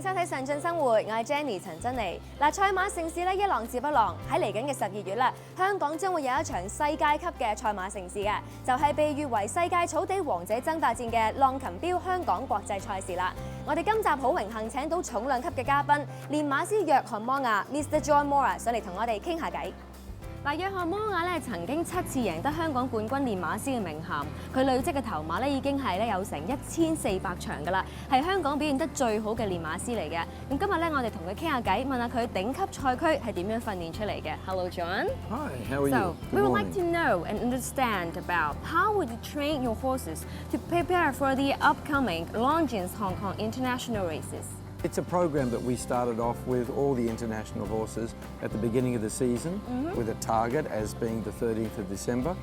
迎收睇上進生活，我係 Jenny 陳珍妮。嗱，賽馬盛事咧一浪接一浪，喺嚟緊嘅12月啦，香港將會有一場世界級嘅賽馬盛事嘅，就係被譽為世界草地王者爭霸戰嘅浪琴標香港國際賽事啦。我哋今集好榮幸請到重量級嘅嘉賓，練馬師約翰摩亞 Mr. John Mora 上嚟同我哋傾下偈。嗱，約翰摩亞咧曾經7次贏得香港冠軍練馬師嘅名銜，佢累積嘅頭馬咧已經係有成1400場㗎啦，係香港表現得最好嘅練馬師嚟嘅。咁今日咧，我哋同佢傾下偈，問下佢頂級賽區係點樣訓練出嚟嘅。Hello, John. Hi, how are you? So we would like to know and understand about how would you train your horses to prepare for the upcoming Longines Hong Kong international races. It's a program that we started off with all the international horses at the beginning of the season with a target as being the 13th of December.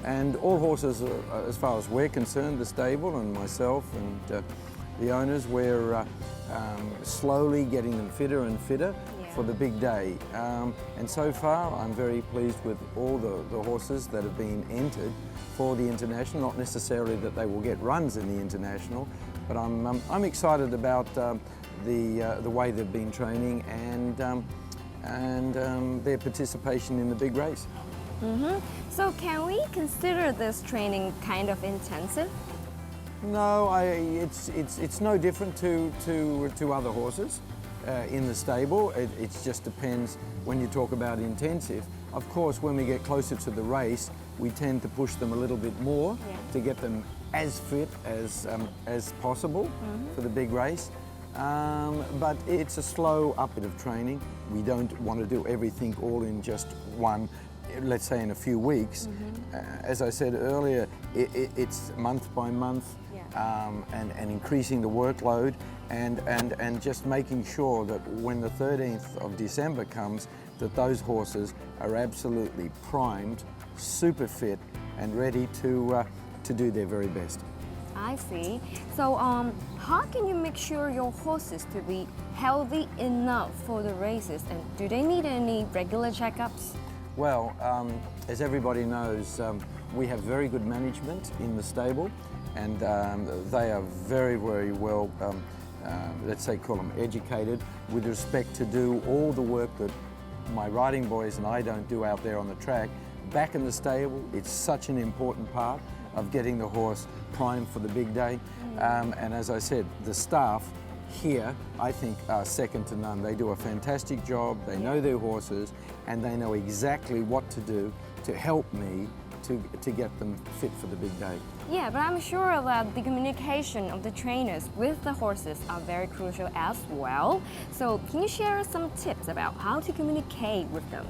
And all horses, as far as we're concerned, the stable and myself and the owners, we're slowly getting them fitter and fitter for the big day. And so far, I'm very pleased with all the horses that have been entered for the international, not necessarily that they will get runs in the international, but I'm excited about the way they've been training and their participation in the big race. So can we consider this training kind of intensive? No, it's no different to other horses in the stable. It just depends when you talk about intensive. Of course, when we get closer to the race, we tend to push them a little bit more to get them as fit as possible for the big race. But it's a slow up bit of training. We don't want to do everything all in just one, let's say in a few weeks. As I said earlier, it's month by month and increasing the workload and just making sure that when the 13th of December comes, that those horses are absolutely primed, super fit and ready to do their very best. I see. So how can you make sure your horses to be healthy enough for the races, and do they need any regular checkups? Well, as everybody knows, we have very good management in the stable, and they are very, very well, let's say, call them educated with respect to do all the work that my riding boys and I don't do out there on the track. Back in the stable, it's such an important part of getting the horse primed for the big day. And as I said, the staff here, I think, are second to none. They do a fantastic job, they know their horses, and they know exactly what to do to help me to get them fit for the big day. Yeah, but I'm sure that the communication of the trainers with the horses are very crucial as well. So can you share some tips about how to communicate with them?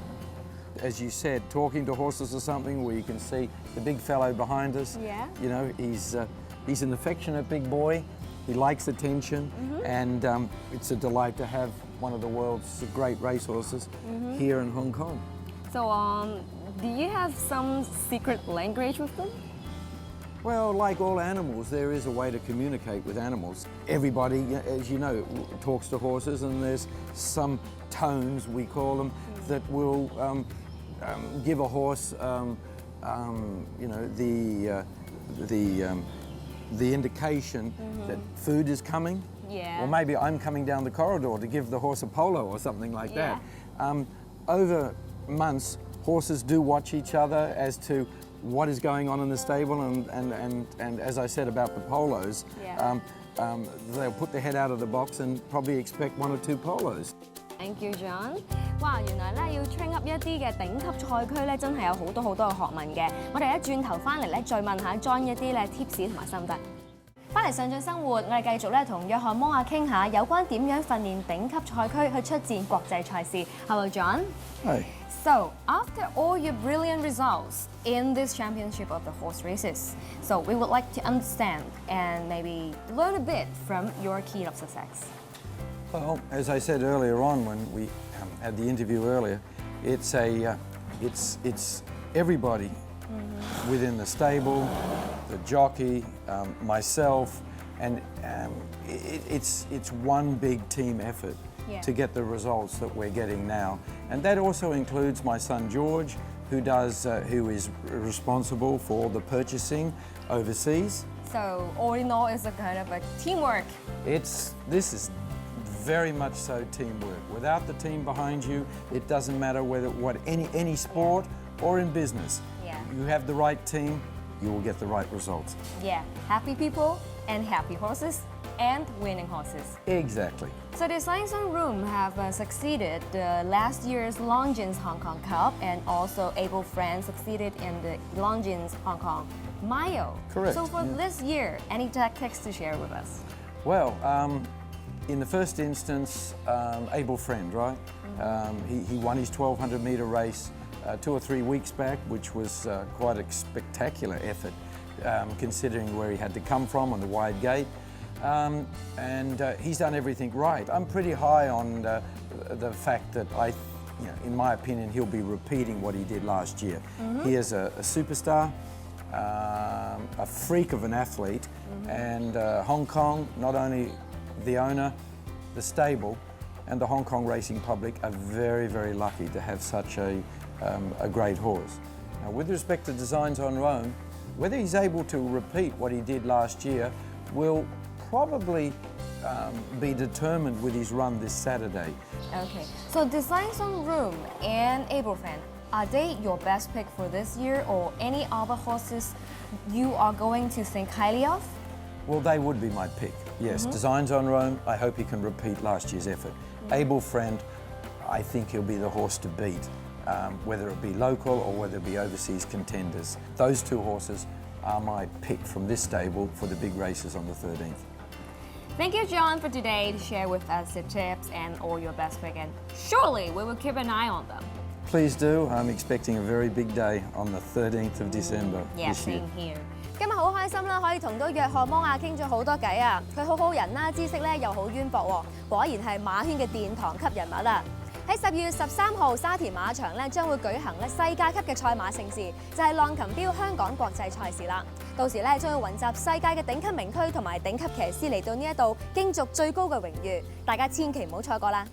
As you said, talking to horses is something where you can see the big fellow behind us. Yeah. You know, he's an affectionate big boy. He likes attention, and it's a delight to have one of the world's great racehorses here in Hong Kong. So, do you have some secret language with them? Well, like all animals, there is a way to communicate with animals. Everybody, as you know, talks to horses, and there's some tones, we call them, that will give a horse, you know, the indication that food is coming. Yeah. Or maybe I'm coming down the corridor to give the horse a polo or something like that. Over months, horses do watch each other as to what is going on in the stable, and as I said about the polos, they'll put their head out of the box and probably expect 1 or 2 polos. Thank you, John. 哇，原來咧要 train up 一啲嘅頂級賽區咧，真係有好多好多嘅學問嘅。我哋一轉頭翻嚟咧，再問下 John 一啲咧 tips 同埋心得。翻嚟上進生活，我哋繼續咧同約翰摩亞傾下有關點樣訓練頂級賽區去出戰國際賽事。Hello, John. Hi. So, after all your brilliant results in this championship of the horse races, so we would like to understand and maybe learn a bit from your key of success. Well, as I said earlier on when we had the interview earlier, it's everybody within the stable, the jockey, myself, and it's one big team effort to get the results that we're getting now. And that also includes my son George, who is responsible for the purchasing overseas. So all in all, it's a kind of a teamwork. This is very much so teamwork. Without the team behind you, it doesn't matter any sport or in business. Yeah. You have the right team, you will get the right results. Yeah, happy people and happy horses and winning horses. Exactly. So the Science Room have succeeded the last year's Longines Hong Kong Cup, and also Able Friends succeeded in the Longines Hong Kong Mile. Correct. So for this year, any tactics to share with us? Well, in the first instance, Able Friend, right? He won his 1200 metre race 2 or 3 weeks back, which was quite a spectacular effort, considering where he had to come from on the wide gate. And he's done everything right. I'm pretty high on the fact that in my opinion, he'll be repeating what he did last year. He is a superstar, a freak of an athlete, and Hong Kong, not only the owner, the stable, and the Hong Kong racing public are very, very lucky to have such a great horse. Now, with respect to Designs on Rome, whether he's able to repeat what he did last year will probably be determined with his run this Saturday. Okay, so Designs on Room and Able Friend, are they your best pick for this year, or any other horses you are going to think highly of? Well, they would be my pick, yes. Designs on Rome, I hope he can repeat last year's effort. Able Friend, I think he'll be the horse to beat, whether it be local or whether it be overseas contenders. Those two horses are my pick from this stable for the big races on the 13th. Thank you, John, for today to share with us the tips and all your best pick, and surely we will keep an eye on them. Please do. I'm expecting a very big day on the 13th of December Yeah, this year. same here. 今日好開心啦，可以同到約翰摩亞傾咗好多偈啊！佢好好人啦，知識咧又好淵博喎，果然係馬圈嘅殿堂級人物啊！喺10月13號沙田馬場咧將會舉行咧世界級嘅賽馬盛事，就係浪琴標香港國際賽事啦。到時咧將會雲集世界嘅頂級名駒同埋頂級騎師嚟到呢一度競逐最高嘅榮譽，大家千祈唔好錯過啦！